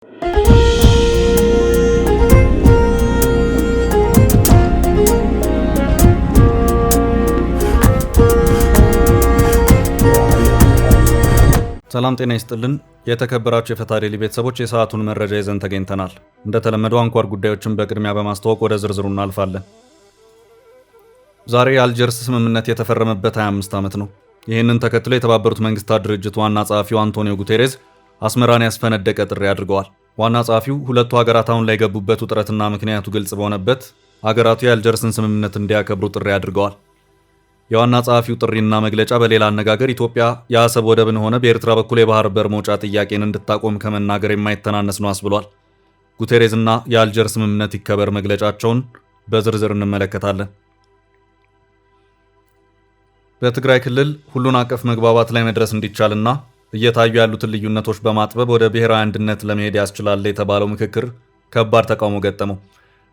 ሰላም ጤና ይስጥልን። የተከበራችሁ የፈታ ዴይሊ ቤተሰቦች የሰዓቱን መረጃ ይዘን ተገኝተናል። እንደተለመደው አንኳር ጉዳዮችን በቅድሚያ በማስተዋወቅ ወደ ዝርዝሩ እናልፋለን። ዛሬ የአልጀርስ ስምምነት የተፈረመበት 25 ዓመት ነው። ይህንን ተከትሎ የተባበሩት መንግስታት ድርጅት ዋና ጸሐፊው አንቶኒዮ ጉቴሬዝ አስመራን ያስፈነደቀ ጥሪ አድርገዋል። ዋና ጸሐፊው ሁለቱ ሀገራት አሁን ላይ የገቡበት ውጥረትና ምክንያቱ ግልጽ በሆነበት ሀገራቱ የአልጀርስን ስምምነት እንዲያከብሩ ጥሪ አድርገዋል። የዋና ጸሐፊው ጥሪና መግለጫ በሌላ አነጋገር ኢትዮጵያ የአሰብ ወደብን ሆነ በኤርትራ በኩል የባህር በር መውጫ ጥያቄን እንድታቆም ከመናገር የማይተናነስ ነው አስብሏል። ጉቴሬዝ እና የአልጀርስ ስምምነት ይከበር መግለጫቸውን በዝርዝር እንመለከታለን። በትግራይ ክልል ሁሉን አቀፍ መግባባት ላይ መድረስ እንዲቻልና እየታዩ ያሉትን ልዩነቶች በማጥበብ ወደ ብሔራዊ አንድነት ለመሄድ ያስችላል የተባለው ምክክር ከባድ ተቃውሞ ገጠመው።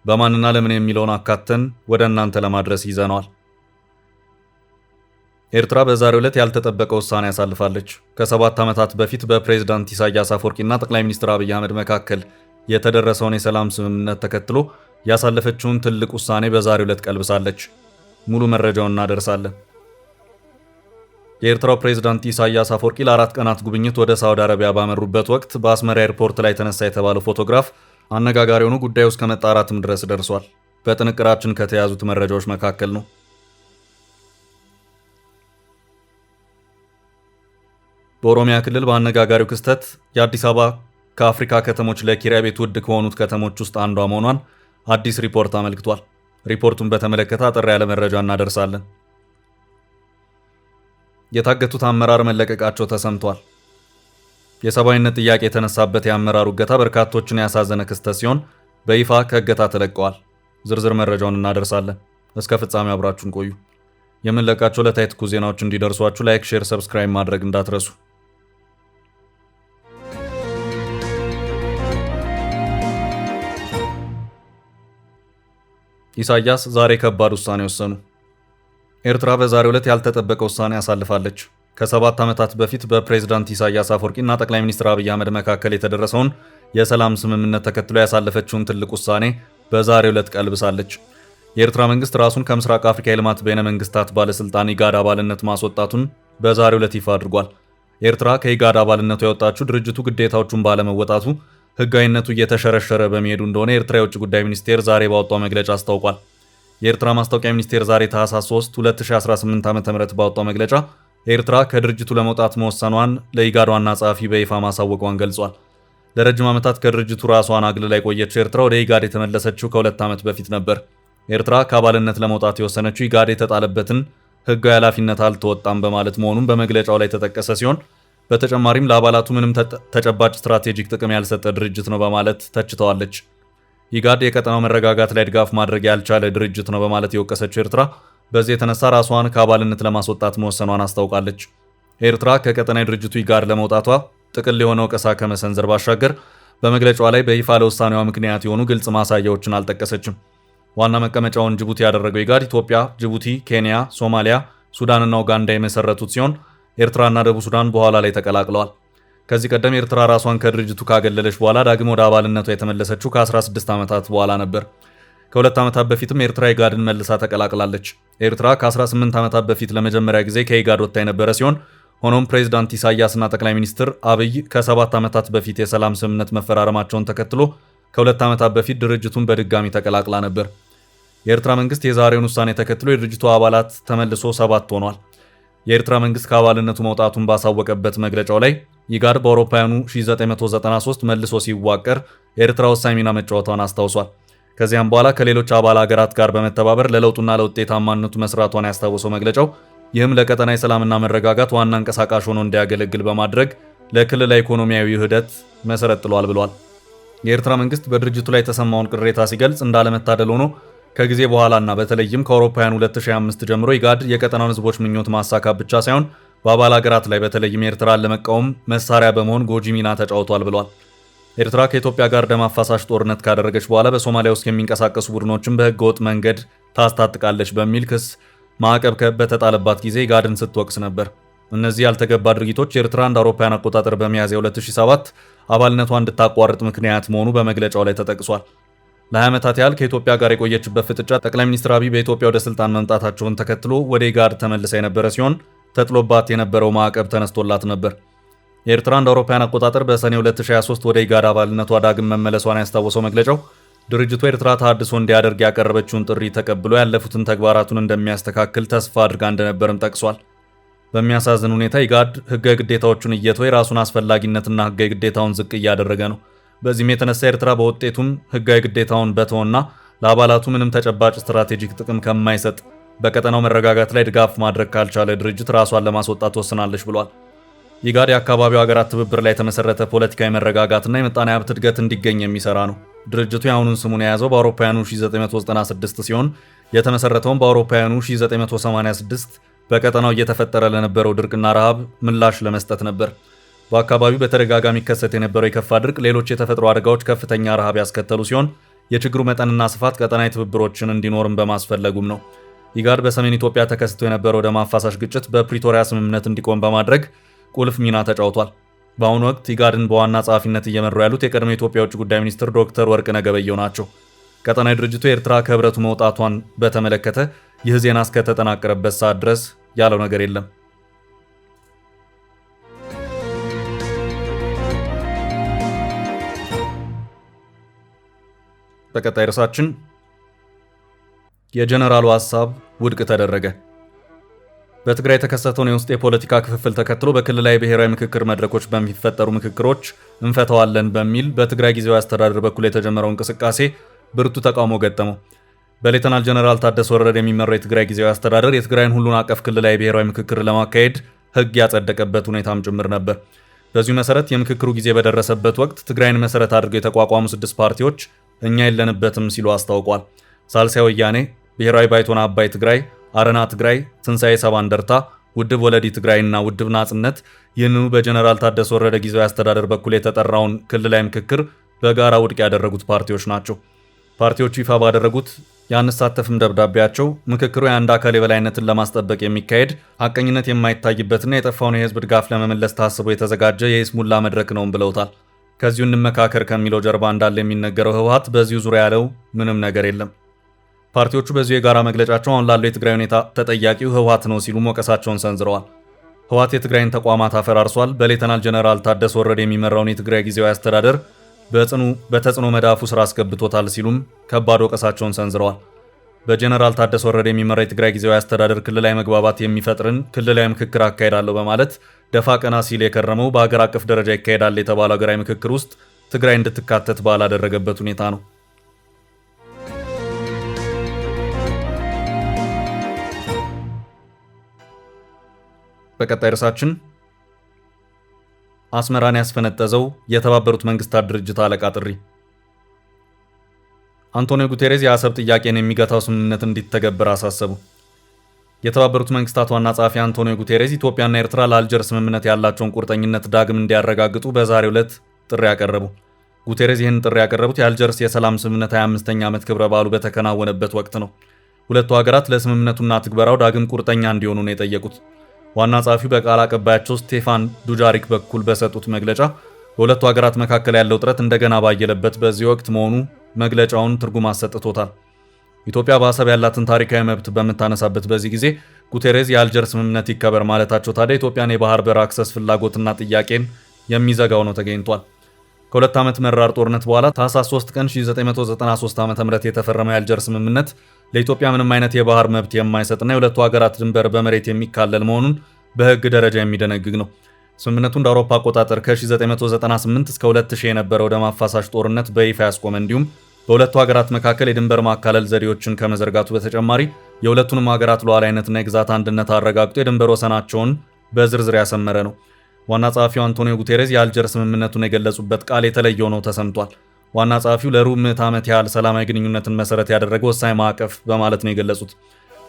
በማንና ለምን የሚለውን አካተን ወደ እናንተ ለማድረስ ይዘነዋል። ኤርትራ በዛሬው ዕለት ያልተጠበቀ ውሳኔ ያሳልፋለች። ከ7 ዓመታት በፊት በፕሬዝዳንት ኢሳያስ አፈወርቂና ጠቅላይ ሚኒስትር አብይ አህመድ መካከል የተደረሰውን የሰላም ስምምነት ተከትሎ ያሳለፈችውን ትልቅ ውሳኔ በዛሬው ዕለት ቀልብሳለች። ሙሉ መረጃውን እናደርሳለን። የኤርትራው ፕሬዝዳንት ኢሳያስ አፈወርቂ ለ4 ቀናት ጉብኝት ወደ ሳውዲ አረቢያ ባመሩበት ወቅት በአስመራ ኤርፖርት ላይ ተነሳ የተባለው ፎቶግራፍ አነጋጋሪ ሆኖ ጉዳዩ እስከ መጣራትም ድረስ ደርሷል። በጥንቅራችን ከተያዙት መረጃዎች መካከል ነው። በኦሮሚያ ክልል በአነጋጋሪው ክስተት የአዲስ አበባ ከአፍሪካ ከተሞች ለኪራይ ቤት ውድ ከሆኑት ከተሞች ውስጥ አንዷ መሆኗን አዲስ ሪፖርት አመልክቷል። ሪፖርቱን በተመለከተ አጠር ያለ መረጃ እናደርሳለን። የታገቱት አመራር መለቀቃቸው ተሰምቷል። የሰብአዊነት ጥያቄ የተነሳበት የአመራሩ እገታ በርካቶችን ያሳዘነ ክስተት ሲሆን በይፋ ከእገታ ተለቀዋል። ዝርዝር መረጃውን እናደርሳለን። እስከ ፍጻሜ አብራችሁን ቆዩ። የምንለቃቸው ዕለታዊ ትኩስ ዜናዎች እንዲደርሷችሁ ላይክ፣ ሼር፣ ሰብስክራይብ ማድረግ እንዳትረሱ። ኢሳያስ ዛሬ ከባድ ውሳኔ ወሰኑ። ኤርትራ በዛሬው ዕለት ያልተጠበቀ ውሳኔ አሳልፋለች። ከ7 ዓመታት በፊት በፕሬዝዳንት ኢሳያስ አፈወርቂና ጠቅላይ ሚኒስትር አብይ አህመድ መካከል የተደረሰውን የሰላም ስምምነት ተከትሎ ያሳለፈችውን ትልቅ ውሳኔ በዛሬው ዕለት ቀልብሳለች። የኤርትራ መንግስት ራሱን ከምስራቅ አፍሪካ የልማት በይነ መንግስታት ባለስልጣን ኢጋድ አባልነት ማስወጣቱን በዛሬው ዕለት ይፋ አድርጓል። ኤርትራ ከኢጋድ አባልነቱ ያወጣችው ድርጅቱ ግዴታዎቹን ባለመወጣቱ ህጋዊነቱ እየተሸረሸረ በመሄዱ እንደሆነ የኤርትራ የውጭ ጉዳይ ሚኒስቴር ዛሬ ባወጣው መግለጫ አስታውቋል። የኤርትራ ማስታወቂያ ሚኒስቴር ዛሬ ታህሳስ 3 2018 ዓ.ም ባወጣው መግለጫ ኤርትራ ከድርጅቱ ለመውጣት መወሰኗን ለኢጋድ ዋና ጸሐፊ በይፋ ማሳወቋን ገልጿል። ለረጅም ዓመታት ከድርጅቱ ራሷን አግልላ የቆየችው ኤርትራ ወደ ኢጋድ የተመለሰችው ከ2 ዓመት በፊት ነበር። ኤርትራ ከአባልነት ለመውጣት የወሰነችው ኢጋድ የተጣለበትን ህጋዊ ኃላፊነት አልተወጣም በማለት መሆኑን በመግለጫው ላይ የተጠቀሰ ሲሆን በተጨማሪም ለአባላቱ ምንም ተጨባጭ ስትራቴጂክ ጥቅም ያልሰጠ ድርጅት ነው በማለት ተችተዋለች። ኢጋድ የቀጠናው መረጋጋት ላይ ድጋፍ ማድረግ ያልቻለ ድርጅት ነው በማለት የወቀሰችው ኤርትራ በዚህ የተነሳ ራሷን ከአባልነት ለማስወጣት መወሰኗን አስታውቃለች። ኤርትራ ከቀጠናዊ ድርጅቱ ኢጋድ ለመውጣቷ ጥቅል የሆነ ወቀሳ ከመሰንዘር ባሻገር በመግለጫዋ ላይ በይፋ ለውሳኔዋ ምክንያት የሆኑ ግልጽ ማሳያዎችን አልጠቀሰችም። ዋና መቀመጫውን ጅቡቲ ያደረገው ኢጋድ ኢትዮጵያ፣ ጅቡቲ፣ ኬንያ፣ ሶማሊያ፣ ሱዳንና ኡጋንዳ የመሰረቱት ሲሆን ኤርትራና ደቡብ ሱዳን በኋላ ላይ ተቀላቅለዋል። ከዚህ ቀደም ኤርትራ ራሷን ከድርጅቱ ካገለለች በኋላ ዳግም ወደ አባልነቷ የተመለሰችው ከ16 ዓመታት በኋላ ነበር። ከ2 ዓመታት በፊትም ኤርትራ ኢጋድን መልሳ ተቀላቅላለች። ኤርትራ ከ18 ዓመታት በፊት ለመጀመሪያ ጊዜ ከኢጋድ ወጥታ የነበረ ሲሆን ሆኖም ፕሬዝዳንት ኢሳያስና ጠቅላይ ሚኒስትር አብይ ከ7 ዓመታት በፊት የሰላም ስምምነት መፈራረማቸውን ተከትሎ ከ2 ዓመታት በፊት ድርጅቱን በድጋሚ ተቀላቅላ ነበር። የኤርትራ መንግስት የዛሬውን ውሳኔ ተከትሎ የድርጅቱ አባላት ተመልሶ 7 ሆኗል። የኤርትራ መንግስት ከአባልነቱ መውጣቱን ባሳወቀበት መግለጫው ላይ ኢጋድ በአውሮፓውያኑ 1993 መልሶ ሲዋቀር ኤርትራ ወሳኝ ሚና መጫወቷን አስታውሷል። ከዚያም በኋላ ከሌሎች አባል ሀገራት ጋር በመተባበር ለለውጡና ለውጤታማነቱ መስራቷን ያስታወሰው መግለጫው ይህም ለቀጠናዊ ሰላምና መረጋጋት ዋና አንቀሳቃሽ ሆኖ እንዲያገለግል በማድረግ ለክልላዊ ኢኮኖሚያዊ ውህደት መሰረት ጥሏል ብሏል። የኤርትራ መንግስት በድርጅቱ ላይ የተሰማውን ቅሬታ ሲገልጽ እንዳለመታደል ሆኖ ከጊዜ በኋላና በተለይም ከአውሮፓውያኑ 2005 ጀምሮ ኢጋድ የቀጠናውን ህዝቦች ምኞት ማሳካት ብቻ ሳይሆን በአባል ሀገራት ላይ በተለይም ኤርትራን ለመቃወም መሳሪያ በመሆን ጎጂ ሚና ተጫውቷል ብሏል። ኤርትራ ከኢትዮጵያ ጋር ደም አፋሳሽ ጦርነት ካደረገች በኋላ በሶማሊያ ውስጥ የሚንቀሳቀሱ ቡድኖችን በህገወጥ መንገድ ታስታጥቃለች በሚል ክስ ማዕቀብ በተጣለባት ጊዜ ኢጋድን ስትወቅስ ነበር። እነዚህ ያልተገባ ድርጊቶች ኤርትራ እንደ አውሮፓውያን አቆጣጠር በሚያዝያ 2007 አባልነቷ እንድታቋርጥ ምክንያት መሆኑ በመግለጫው ላይ ተጠቅሷል። ለ20 ዓመታት ያህል ከኢትዮጵያ ጋር የቆየችበት ፍጥጫ ጠቅላይ ሚኒስትር አብይ በኢትዮጵያ ወደ ስልጣን መምጣታቸውን ተከትሎ ወደ ኢጋድ ተመልሳ የነበረ ሲሆን ተጥሎባት የነበረው ማዕቀብ ተነስቶላት ነበር። ኤርትራ እንደ አውሮፓውያን አቆጣጠር በሰኔ 2023 ወደ ኢጋድ አባልነቷ ዳግም መመለሷን ያስታወሰው መግለጫው ድርጅቱ ኤርትራ ተሃድሶ እንዲያደርግ ያቀረበችውን ጥሪ ተቀብሎ ያለፉትን ተግባራቱን እንደሚያስተካክል ተስፋ አድርጋ እንደነበርም ጠቅሷል። በሚያሳዝን ሁኔታ ኢጋድ ህጋዊ ግዴታዎቹን እየተወ የራሱን አስፈላጊነትና ህጋዊ ግዴታውን ዝቅ እያደረገ ነው። በዚህም የተነሳ ኤርትራ በውጤቱም ህጋዊ ግዴታውን በተወና ለአባላቱ ምንም ተጨባጭ ስትራቴጂክ ጥቅም ከማይሰጥ በቀጠናው መረጋጋት ላይ ድጋፍ ማድረግ ካልቻለ ድርጅት ራሷን ለማስወጣት ወስናለች ብሏል። ኢጋድ የአካባቢው ሀገራት ትብብር ላይ የተመሰረተ ፖለቲካዊ መረጋጋትና የምጣኔ ሀብት እድገት እንዲገኝ የሚሰራ ነው። ድርጅቱ የአሁኑን ስሙን የያዘው በአውሮፓውያኑ 1996 ሲሆን የተመሰረተውን በአውሮፓውያኑ 1986 በቀጠናው እየተፈጠረ ለነበረው ድርቅና ረሃብ ምላሽ ለመስጠት ነበር። በአካባቢው በተደጋጋሚ ይከሰት የነበረው የከፋ ድርቅ፣ ሌሎች የተፈጥሮ አደጋዎች ከፍተኛ ረሃብ ያስከተሉ ሲሆን የችግሩ መጠንና ስፋት ቀጠናዊ ትብብሮችን እንዲኖርም በማስፈለጉም ነው። ኢጋድ በሰሜን ኢትዮጵያ ተከስቶ የነበረው ደም አፋሳሽ ግጭት በፕሪቶሪያ ስምምነት እንዲቆም በማድረግ ቁልፍ ሚና ተጫውቷል። በአሁኑ ወቅት ኢጋድን በዋና ጸሐፊነት እየመሩ ያሉት የቀድሞ የኢትዮጵያ ውጭ ጉዳይ ሚኒስትር ዶክተር ወርቅነህ ገበየሁ ናቸው። ቀጠናዊ ድርጅቱ ኤርትራ ከህብረቱ መውጣቷን በተመለከተ ይህ ዜና እስከተጠናቀረበት ሰዓት ድረስ ያለው ነገር የለም። በቀጣይ ርዕሳችን የጀነራሉ ሐሳብ ውድቅ ተደረገ። በትግራይ የተከሰተውን የውስጥ የፖለቲካ ክፍፍል ተከትሎ በክልላዊ ብሔራዊ ምክክር መድረኮች በሚፈጠሩ ምክክሮች እንፈታዋለን በሚል በትግራይ ጊዜያዊ አስተዳደር በኩል የተጀመረው እንቅስቃሴ ብርቱ ተቃውሞ ገጠመው። በሌተናል ጀነራል ታደሰ ወረደ የሚመራው የትግራይ ጊዜያዊ አስተዳደር የትግራይን ሁሉን አቀፍ ክልላዊ ብሔራዊ ምክክር ለማካሄድ ህግ ያጸደቀበት ሁኔታም ጭምር ነበር። በዚሁ መሰረት የምክክሩ ጊዜ በደረሰበት ወቅት ትግራይን መሰረት አድርገው የተቋቋሙ 6 ፓርቲዎች እኛ የለንበትም ሲሉ አስታውቋል። ሳልሳይ ወያኔ፣ ብሔራዊ ባይቶና አባይ ትግራይ፣ አረና ትግራይ፣ ትንሳኤ ሰባ እንደርታ፣ ውድብ ወለዲ ትግራይና ውድብ ናጽነት ይህንኑ በጀነራል ታደሰ ወረደ ጊዜያዊ አስተዳደር በኩል የተጠራውን ክልላዊ ምክክር በጋራ ውድቅ ያደረጉት ፓርቲዎች ናቸው። ፓርቲዎቹ ይፋ ባደረጉት ያንሳተፍም ደብዳቤያቸው ምክክሩ የአንድ አካል የበላይነትን ለማስጠበቅ የሚካሄድ ሐቀኝነት የማይታይበትና የጠፋውን የህዝብ ድጋፍ ለመመለስ ታስቦ የተዘጋጀ የይስሙላ መድረክ ነውም ብለውታል። ከዚሁ እንመካከር ከሚለው ጀርባ እንዳለ የሚነገረው ህወሓት በዚሁ ዙሪያ ያለው ምንም ነገር የለም። ፓርቲዎቹ በዚሁ የጋራ መግለጫቸው አሁን ላለው የትግራይ ሁኔታ ተጠያቂው ህወሓት ነው ሲሉ ወቀሳቸውን ሰንዝረዋል። ህወሓት የትግራይን ተቋማት አፈራርሷል፣ በሌተናል ጀነራል ታደሰ ወረደ የሚመራውን የትግራይ ጊዜያዊ አስተዳደር በተጽዕኖ መዳፉ ስራ አስገብቶታል ሲሉም ከባድ ወቀሳቸውን ሰንዝረዋል። በጀነራል ታደሰ ወረደ የሚመራ የትግራይ ጊዜያዊ አስተዳደር ክልላዊ መግባባት የሚፈጥርን ክልላዊ ምክክር አካሄዳለሁ በማለት ደፋ ቀና ሲል የከረመው በሀገር አቀፍ ደረጃ ይካሄዳል የተባለው ሀገራዊ ምክክር ውስጥ ትግራይ እንድትካተት ባላደረገበት ሁኔታ ነው። በቀጣይ ርዕሳችን አስመራን ያስፈነጠዘው የተባበሩት መንግስታት ድርጅት አለቃ ጥሪ። አንቶኒዮ ጉቴሬዝ የአሰብ ጥያቄን የሚገታው ስምምነት እንዲተገበር አሳሰቡ። የተባበሩት መንግስታት ዋና ጸሐፊ አንቶኒዮ ጉቴሬዝ ኢትዮጵያና ኤርትራ ለአልጀር ስምምነት ያላቸውን ቁርጠኝነት ዳግም እንዲያረጋግጡ በዛሬው ዕለት ጥሪ ያቀረቡ። ጉቴሬዝ ይህን ጥሪ ያቀረቡት የአልጀርስ የሰላም ስምምነት 25ኛ ዓመት ክብረ በዓሉ በተከናወነበት ወቅት ነው። ሁለቱ ሀገራት ለስምምነቱና ትግበራው ዳግም ቁርጠኛ እንዲሆኑ ነው የጠየቁት። ዋና ጸሐፊው በቃል አቀባያቸው ስቴፋን ዱጃሪክ በኩል በሰጡት መግለጫ በሁለቱ ሀገራት መካከል ያለው ጥረት እንደገና ባየለበት በዚህ ወቅት መሆኑ መግለጫውን ትርጉም አሰጥቶታል። ኢትዮጵያ በአሰብ ያላትን ታሪካዊ መብት በምታነሳበት በዚህ ጊዜ ጉቴሬዝ የአልጀር ስምምነት ይከበር ማለታቸው ታዲያ ኢትዮጵያን የባህር በር አክሰስ ፍላጎትና ጥያቄን የሚዘጋው ነው ተገኝቷል። ከሁለት ዓመት መራር ጦርነት በኋላ ታህሳስ 3 ቀን 1993 ዓ.ም የተፈረመው የአልጀር ስምምነት ለኢትዮጵያ ምንም አይነት የባህር መብት የማይሰጥና የሁለቱ ሀገራት ድንበር በመሬት የሚካለል መሆኑን በሕግ ደረጃ የሚደነግግ ነው። ስምምነቱ እንደ አውሮፓ አቆጣጠር ከ1998 እስከ 2000 የነበረው ደም አፋሳሽ ጦርነት በይፋ ያስቆመ እንዲሁም በሁለቱ ሀገራት መካከል የድንበር ማካለል ዘዴዎችን ከመዘርጋቱ በተጨማሪ የሁለቱንም ሀገራት ሉዓላዊነትና የግዛት አንድነት አረጋግጦ የድንበር ወሰናቸውን በዝርዝር ያሰመረ ነው። ዋና ጸሐፊው አንቶኒዮ ጉቴሬዝ የአልጀር ስምምነቱን የገለጹበት ቃል የተለየ ሆኖ ተሰምቷል። ዋና ጸሐፊው ለሩብ ምዕተ ዓመት ያህል ሰላማዊ ግንኙነትን መሰረት ያደረገ ወሳኝ ማዕቀፍ በማለት ነው የገለጹት።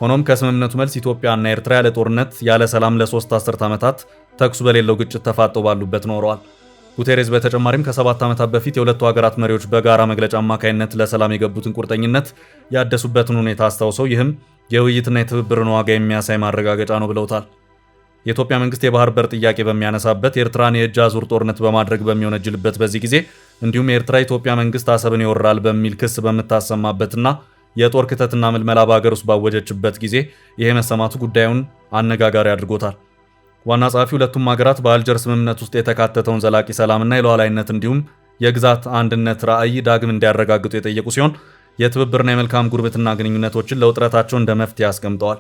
ሆኖም ከስምምነቱ መልስ ኢትዮጵያና ኤርትራ ያለ ጦርነት ያለ ሰላም ለ3 አስርት ዓመታት ተኩስ በሌለው ግጭት ተፋጠው ባሉበት ኖረዋል። ጉቴሬዝ በተጨማሪም ከ7 ዓመታት በፊት የሁለቱ ሀገራት መሪዎች በጋራ መግለጫ አማካይነት ለሰላም የገቡትን ቁርጠኝነት ያደሱበትን ሁኔታ አስታውሰው ይህም የውይይትና የትብብርን ዋጋ የሚያሳይ ማረጋገጫ ነው ብለውታል። የኢትዮጵያ መንግስት የባህር በር ጥያቄ በሚያነሳበት የኤርትራን የእጅ አዙር ጦርነት በማድረግ በሚወነጅልበት በዚህ ጊዜ እንዲሁም የኤርትራ ኢትዮጵያ መንግስት አሰብን ይወራል በሚል ክስ በምታሰማበትና የጦር ክተትና ምልመላ በሀገር ውስጥ ባወጀችበት ጊዜ ይሄ መሰማቱ ጉዳዩን አነጋጋሪ አድርጎታል። ዋና ጸሐፊ ሁለቱም ሀገራት በአልጀር ስምምነት ውስጥ የተካተተውን ዘላቂ ሰላምና የሉዓላዊነት እንዲሁም የግዛት አንድነት ራዕይ ዳግም እንዲያረጋግጡ የጠየቁ ሲሆን የትብብርና የመልካም ጉርብትና ግንኙነቶችን ለውጥረታቸው እንደ መፍትሄ አስቀምጠዋል።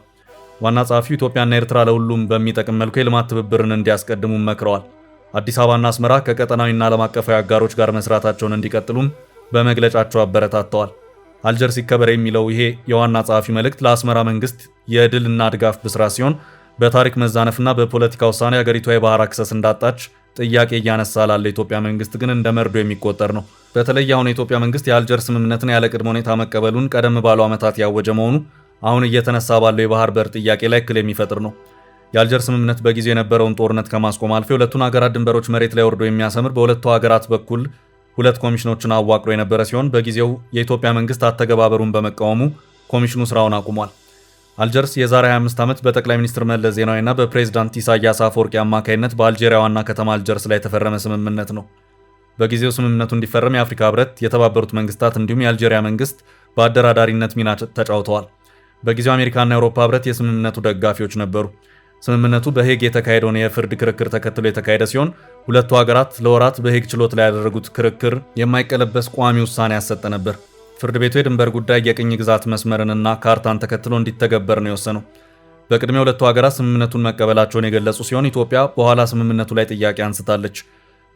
ዋና ጸሐፊው ኢትዮጵያና ኤርትራ ለሁሉም በሚጠቅም መልኩ የልማት ትብብርን እንዲያስቀድሙ መክረዋል። አዲስ አበባና አስመራ ከቀጠናዊና ዓለም አቀፋዊ አጋሮች ጋር መስራታቸውን እንዲቀጥሉም በመግለጫቸው አበረታተዋል። አልጀር ሲከበር የሚለው ይሄ የዋና ጸሐፊ መልእክት ለአስመራ መንግስት የድልና ድጋፍ ብስራት ሲሆን በታሪክ መዛነፍና በፖለቲካ ውሳኔ ሀገሪቷ የባህር አክሰስ እንዳጣች ጥያቄ እያነሳ ላለ የኢትዮጵያ መንግስት ግን እንደ መርዶ የሚቆጠር ነው። በተለይ አሁን የኢትዮጵያ መንግስት የአልጀር ስምምነትን ያለ ቅድመ ሁኔታ መቀበሉን ቀደም ባሉ ዓመታት ያወጀ መሆኑ አሁን እየተነሳ ባለው የባህር በር ጥያቄ ላይ እክል የሚፈጥር ነው። የአልጀር ስምምነት በጊዜው የነበረውን ጦርነት ከማስቆም አልፎ የሁለቱን ሀገራት ድንበሮች መሬት ላይ ወርዶ የሚያሰምር በሁለቱ ሀገራት በኩል ሁለት ኮሚሽኖችን አዋቅሮ የነበረ ሲሆን በጊዜው የኢትዮጵያ መንግስት አተገባበሩን በመቃወሙ ኮሚሽኑ ስራውን አቁሟል። አልጀርስ የዛሬ 25 ዓመት በጠቅላይ ሚኒስትር መለስ ዜናዊና በፕሬዝዳንት ኢሳያስ አፈወርቂ አማካይነት በአልጄሪያ ዋና ከተማ አልጀርስ ላይ የተፈረመ ስምምነት ነው። በጊዜው ስምምነቱ እንዲፈረም የአፍሪካ ህብረት፣ የተባበሩት መንግስታት እንዲሁም የአልጄሪያ መንግስት በአደራዳሪነት ሚና ተጫውተዋል። በጊዜው አሜሪካና የአውሮፓ ህብረት የስምምነቱ ደጋፊዎች ነበሩ። ስምምነቱ በሄግ የተካሄደውን የፍርድ ክርክር ተከትሎ የተካሄደ ሲሆን ሁለቱ ሀገራት ለወራት በሄግ ችሎት ላይ ያደረጉት ክርክር የማይቀለበስ ቋሚ ውሳኔ ያሰጠ ነበር። ፍርድ ቤቱ የድንበር ጉዳይ የቅኝ ግዛት መስመርንና ካርታን ተከትሎ እንዲተገበር ነው የወሰነው። በቅድሚያ ሁለቱ ሀገራት ስምምነቱን መቀበላቸውን የገለጹ ሲሆን ኢትዮጵያ በኋላ ስምምነቱ ላይ ጥያቄ አንስታለች።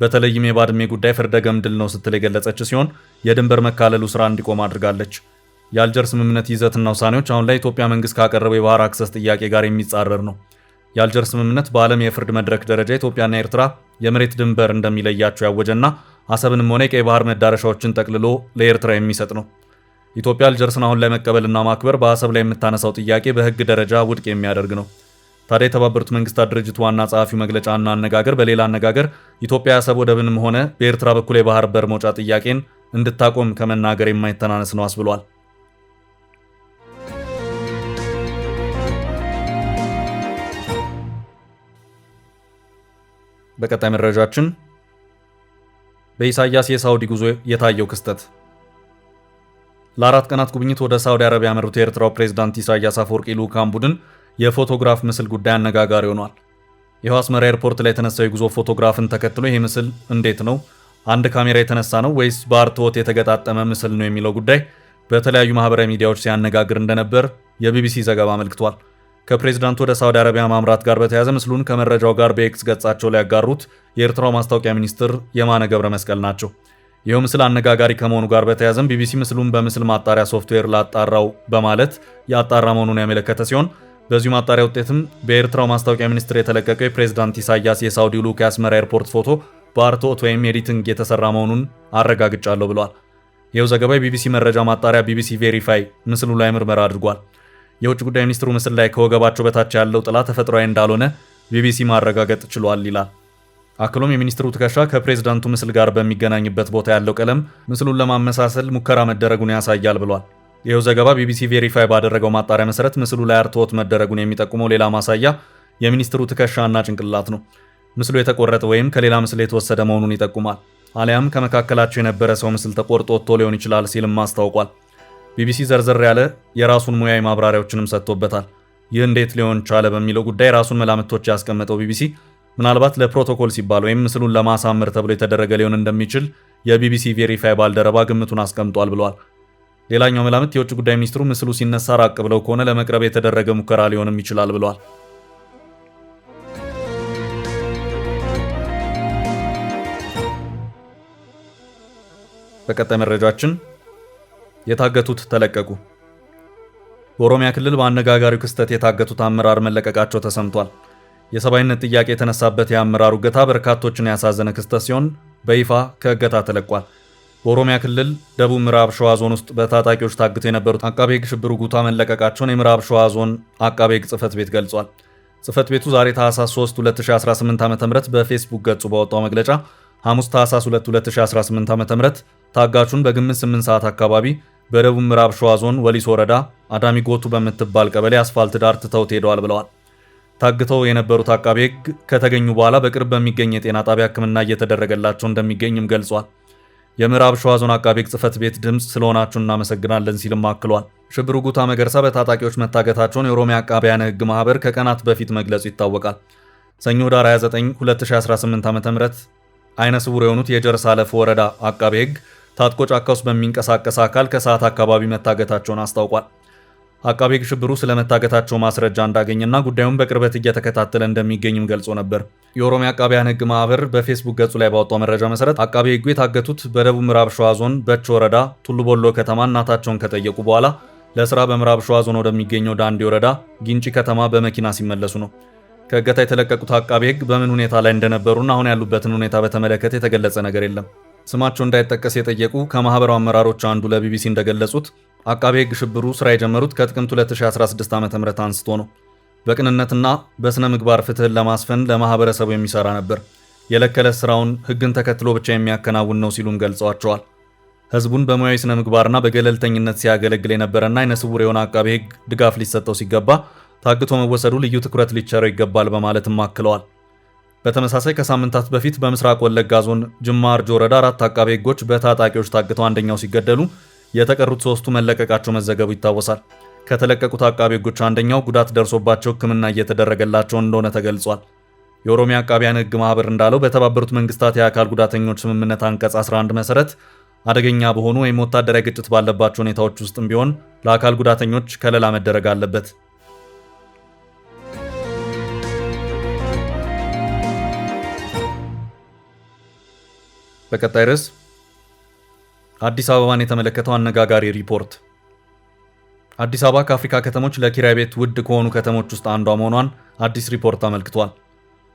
በተለይም የባድሜ ጉዳይ ፍርደ ገምድል ነው ስትል የገለጸች ሲሆን የድንበር መካለሉ ስራ እንዲቆም አድርጋለች። የአልጀር ስምምነት ይዘትና ውሳኔዎች አሁን ላይ ኢትዮጵያ መንግስት ካቀረበው የባህር አክሰስ ጥያቄ ጋር የሚጻረር ነው። የአልጀር ስምምነት በዓለም የፍርድ መድረክ ደረጃ ኢትዮጵያና ኤርትራ የመሬት ድንበር እንደሚለያቸው ያወጀና አሰብንም ሆነ የቀይ ባህር መዳረሻዎችን ጠቅልሎ ለኤርትራ የሚሰጥ ነው። ኢትዮጵያ አልጀርስን አሁን ላይ መቀበልና ማክበር በአሰብ ላይ የምታነሳው ጥያቄ በህግ ደረጃ ውድቅ የሚያደርግ ነው። ታዲያ የተባበሩት መንግስታት ድርጅት ዋና ጸሐፊው መግለጫና አነጋገር በሌላ አነጋገር ኢትዮጵያ የአሰብ ወደብንም ሆነ በኤርትራ በኩል የባህር በር መውጫ ጥያቄን እንድታቆም ከመናገር የማይተናነስ ነው አስብሏል። በቀጣይ መረጃችን በኢሳያስ የሳውዲ ጉዞ የታየው ክስተት። ለ4 ቀናት ጉብኝት ወደ ሳውዲ አረቢያ ያመሩት የኤርትራው ፕሬዝዳንት ኢሳያስ አፈወርቂ ልዑካን ቡድን የፎቶግራፍ ምስል ጉዳይ አነጋጋሪ ሆኗል። ይኸው አስመራ ኤርፖርት ላይ የተነሳው የጉዞ ፎቶግራፍን ተከትሎ ይህ ምስል እንዴት ነው? አንድ ካሜራ የተነሳ ነው ወይስ በአርትዖት የተገጣጠመ ምስል ነው የሚለው ጉዳይ በተለያዩ ማህበራዊ ሚዲያዎች ሲያነጋግር እንደነበር የቢቢሲ ዘገባ አመልክቷል። ከፕሬዝዳንቱ ወደ ሳውዲ አረቢያ ማምራት ጋር በተያያዘ ምስሉን ከመረጃው ጋር በኤክስ ገጻቸው ላይ ያጋሩት የኤርትራው ማስታወቂያ ሚኒስትር የማነ ገብረ መስቀል ናቸው። ይኸው ምስል አነጋጋሪ ከመሆኑ ጋር በተያያዘም ቢቢሲ ምስሉን በምስል ማጣሪያ ሶፍትዌር ላጣራው በማለት ያጣራ መሆኑን ያመለከተ ሲሆን በዚሁ ማጣሪያ ውጤትም በኤርትራው ማስታወቂያ ሚኒስትር የተለቀቀው የፕሬዝዳንት ኢሳያስ የሳውዲ ልዑክ የአስመራ ኤርፖርት ፎቶ በአርትዖት ወይም ኤዲቲንግ የተሰራ መሆኑን አረጋግጫለሁ ብሏል። ይኸው ዘገባ የቢቢሲ መረጃ ማጣሪያ ቢቢሲ ቬሪፋይ ምስሉ ላይ ምርመራ አድርጓል። የውጭ ጉዳይ ሚኒስትሩ ምስል ላይ ከወገባቸው በታች ያለው ጥላ ተፈጥሯዊ እንዳልሆነ ቢቢሲ ማረጋገጥ ችሏል ይላል። አክሎም የሚኒስትሩ ትከሻ ከፕሬዝዳንቱ ምስል ጋር በሚገናኝበት ቦታ ያለው ቀለም ምስሉን ለማመሳሰል ሙከራ መደረጉን ያሳያል ብሏል። ይኸው ዘገባ ቢቢሲ ቬሪፋይ ባደረገው ማጣሪያ መሰረት ምስሉ ላይ አርትዖት መደረጉን የሚጠቁመው ሌላ ማሳያ የሚኒስትሩ ትከሻና ጭንቅላት ነው። ምስሉ የተቆረጠ ወይም ከሌላ ምስል የተወሰደ መሆኑን ይጠቁማል። አሊያም ከመካከላቸው የነበረ ሰው ምስል ተቆርጦ ወጥቶ ሊሆን ይችላል ሲልም አስታውቋል። ቢቢሲ ዘርዘር ያለ የራሱን ሙያዊ ማብራሪያዎችንም ሰጥቶበታል። ይህ እንዴት ሊሆን ቻለ በሚለው ጉዳይ ራሱን መላምቶች ያስቀመጠው ቢቢሲ ምናልባት ለፕሮቶኮል ሲባል ወይም ምስሉን ለማሳመር ተብሎ የተደረገ ሊሆን እንደሚችል የቢቢሲ ቬሪፋይ ባልደረባ ግምቱን አስቀምጧል ብሏል። ሌላኛው መላምት የውጭ ጉዳይ ሚኒስትሩ ምስሉ ሲነሳ ራቅ ብለው ከሆነ ለመቅረብ የተደረገ ሙከራ ሊሆንም ይችላል ብሏል። በቀጣይ መረጃችን የታገቱት ተለቀቁ። በኦሮሚያ ክልል በአነጋጋሪው ክስተት የታገቱት አመራር መለቀቃቸው ተሰምቷል። የሰብአዊነት ጥያቄ የተነሳበት የአመራሩ እገታ በርካቶችን ያሳዘነ ክስተት ሲሆን በይፋ ከእገታ ተለቋል። በኦሮሚያ ክልል ደቡብ ምዕራብ ሸዋ ዞን ውስጥ በታጣቂዎች ታግተው የነበሩት አቃቤ ሕግ ሽብሩ ጉታ መለቀቃቸውን የምዕራብ ሸዋ ዞን አቃቤ ሕግ ጽሕፈት ቤት ገልጿል። ጽሕፈት ቤቱ ዛሬ ታህሳስ 3 2018 ዓ.ም በፌስቡክ ገጹ ባወጣው መግለጫ ሐሙስ ታህሳስ 2 2018 ዓ.ም ታጋቹን በግምት 8 ሰዓት አካባቢ በደቡብ ምዕራብ ሸዋ ዞን ወሊሶ ወረዳ አዳሚ ጎቱ በምትባል ቀበሌ አስፋልት ዳር ትተውት ሄደዋል ብለዋል። ታግተው የነበሩት አቃቤ ሕግ ከተገኙ በኋላ በቅርብ በሚገኝ የጤና ጣቢያ ሕክምና እየተደረገላቸው እንደሚገኝም ገልጿል። የምዕራብ ሸዋ ዞን አቃቤ ሕግ ጽሕፈት ቤት ድምፅ ስለሆናችሁ እናመሰግናለን ሲልም አክሏል። ሽብሩ ጉታ መገርሳ በታጣቂዎች መታገታቸውን የኦሮሚያ አቃቢያነ ሕግ ማህበር ከቀናት በፊት መግለጹ ይታወቃል። ሰኞ ዳር 29 2018 ዓ.ም አይነ ስውር የሆኑት የጀርሳ አለፍ ወረዳ አቃቤ ሕግ ታጥቆ ጫካ ውስጥ በሚንቀሳቀስ አካል ከሰዓት አካባቢ መታገታቸውን አስታውቋል። አቃቤ ሕግ ሽብሩ ስለመታገታቸው ማስረጃ እንዳገኘና ጉዳዩን በቅርበት እየተከታተለ እንደሚገኝም ገልጾ ነበር። የኦሮሚያ አቃቢያን ሕግ ማህበር በፌስቡክ ገጹ ላይ ባወጣው መረጃ መሰረት አቃቤ ሕጉ የታገቱት በደቡብ ምዕራብ ሸዋ ዞን በች ወረዳ ቱሉ ቦሎ ከተማ እናታቸውን ከጠየቁ በኋላ ለስራ በምዕራብ ሸዋ ዞን ወደሚገኘው ዳንዲ ወረዳ ጊንጪ ከተማ በመኪና ሲመለሱ ነው። ከእገታ የተለቀቁት አቃቤ ሕግ በምን ሁኔታ ላይ እንደነበሩና አሁን ያሉበትን ሁኔታ በተመለከተ የተገለጸ ነገር የለም። ስማቸው እንዳይጠቀስ የጠየቁ ከማህበሩ አመራሮች አንዱ ለቢቢሲ እንደገለጹት አቃቤ ሕግ ሽብሩ ስራ የጀመሩት ከጥቅምት 2016 ዓ.ም አንስቶ ነው። በቅንነትና በስነ ምግባር ፍትህን ለማስፈን ለማህበረሰቡ የሚሰራ ነበር። የዕለት ከዕለት ስራውን ህግን ተከትሎ ብቻ የሚያከናውን ነው ሲሉም ገልጸዋቸዋል። ህዝቡን በሙያዊ ስነ ምግባርና በገለልተኝነት ሲያገለግል የነበረና አይነ ስውር የሆነ አቃቤ ሕግ ድጋፍ ሊሰጠው ሲገባ ታግቶ መወሰዱ ልዩ ትኩረት ሊቸረው ይገባል በማለትም አክለዋል። በተመሳሳይ ከሳምንታት በፊት በምስራቅ ወለጋ ዞን ጅማ አርጆ ወረዳ 4 አቃቤ ሕጎች በታጣቂዎች ታግተው አንደኛው ሲገደሉ የተቀሩት 3ቱ መለቀቃቸው መዘገቡ ይታወሳል። ከተለቀቁት አቃቤ ሕጎች አንደኛው ጉዳት ደርሶባቸው ሕክምና እየተደረገላቸው እንደሆነ ተገልጿል። የኦሮሚያ አቃቢያን ሕግ ማህበር እንዳለው በተባበሩት መንግስታት የአካል ጉዳተኞች ስምምነት አንቀጽ 11 መሰረት አደገኛ በሆኑ ወይም ወታደራዊ ግጭት ባለባቸው ሁኔታዎች ውስጥም ቢሆን ለአካል ጉዳተኞች ከለላ መደረግ አለበት። በቀጣይ ርዕስ አዲስ አበባን የተመለከተው አነጋጋሪ ሪፖርት። አዲስ አበባ ከአፍሪካ ከተሞች ለኪራይ ቤት ውድ ከሆኑ ከተሞች ውስጥ አንዷ መሆኗን አዲስ ሪፖርት አመልክቷል።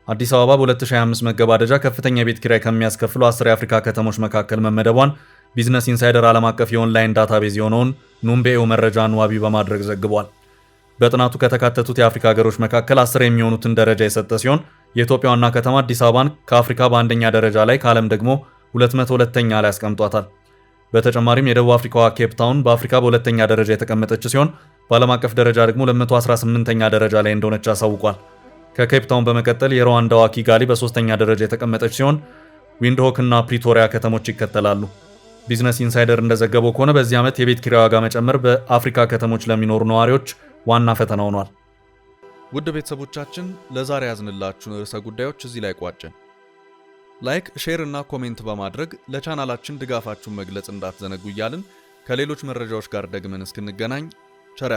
አዲስ አበባ በ2025 መገባደጃ ከፍተኛ የቤት ኪራይ ከሚያስከፍሉ 10 የአፍሪካ ከተሞች መካከል መመደቧን ቢዝነስ ኢንሳይደር ዓለም አቀፍ የኦንላይን ዳታቤዝ የሆነውን ኑምቤኦ መረጃን ዋቢ በማድረግ ዘግቧል። በጥናቱ ከተካተቱት የአፍሪካ ሀገሮች መካከል 10 የሚሆኑትን ደረጃ የሰጠ ሲሆን የኢትዮጵያ ዋና ከተማ አዲስ አበባን ከአፍሪካ በአንደኛ ደረጃ ላይ ከዓለም ደግሞ 202ኛ ላይ አስቀምጧታል። በተጨማሪም የደቡብ አፍሪካዋ ኬፕ ታውን በአፍሪካ በሁለተኛ ደረጃ የተቀመጠች ሲሆን በዓለም አቀፍ ደረጃ ደግሞ 218ኛ ደረጃ ላይ እንደሆነች አሳውቋል። ከኬፕ ታውን በመቀጠል የሩዋንዳዋ ኪጋሊ በ3ኛ ደረጃ የተቀመጠች ሲሆን ዊንድሆክ እና ፕሪቶሪያ ከተሞች ይከተላሉ። ቢዝነስ ኢንሳይደር እንደዘገበው ከሆነ በዚህ ዓመት የቤት ኪራይ ዋጋ መጨመር በአፍሪካ ከተሞች ለሚኖሩ ነዋሪዎች ዋና ፈተና ሆኗል። ውድ ቤተሰቦቻችን ለዛሬ ያዝንላችሁን ርዕሰ ጉዳዮች እዚህ ላይ ቋጨን። ላይክ፣ ሼር እና ኮሜንት በማድረግ ለቻናላችን ድጋፋችሁን መግለጽ እንዳትዘነጉ እያልን ከሌሎች መረጃዎች ጋር ደግመን እስክንገናኝ ቸር